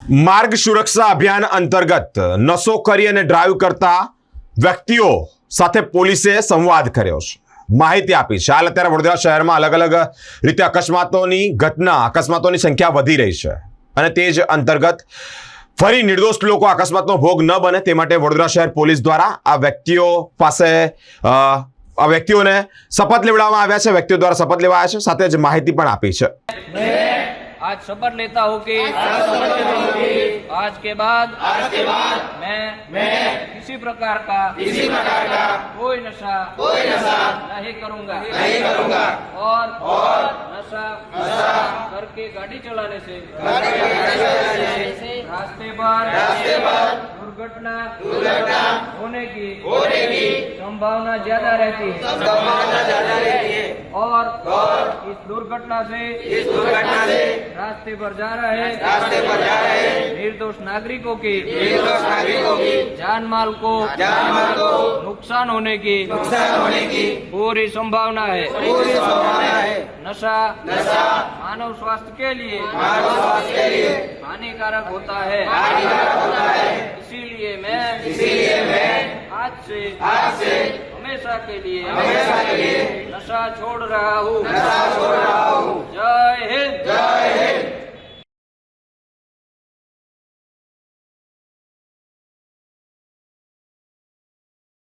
માર્ગ સુરક્ષા અભિયાન અંતર્ગત નશો કરી અને ડ્રાઈવ કરતા વ્યક્તિઓ સાથે પોલીસે સંવાદ કર્યો છે, માહિતી આપી છે। હાલ અત્યારે વડોદરા શહેરમાં અલગ અલગ રીતે અકસ્માતોની સંખ્યા વધી રહી છે અને તે જ અંતર્ગત ફરી નિર્દોષ લોકો અકસ્માતનો ભોગ ન બને તે માટે વડોદરા શહેર પોલીસ દ્વારા આ વ્યક્તિઓને શપથ લેવડાવવામાં આવ્યા છે। વ્યક્તિઓ દ્વારા શપથ લેવાયા છે, સાથે જ માહિતી પણ આપી છે। आज शपथ लेता हूँ कि आज के बाद मैं किसी प्रकार का कोई नशा नहीं करूँगा और नशा करके गाड़ी चलाने से रास्ते पर दुर्घटना होने की संभावना ज्यादा रहती है और इस दुर्घटना से रास्ते पर जा रहे निर्दोष नागरिकों की जान माल को नुकसान होने की पूरी संभावना है। नशा मानव स्वास्थ्य के लिए हानिकारक होता है। इसीलिए मैं आज से हमेशा के लिए नशा छोड़ रहा हूँ।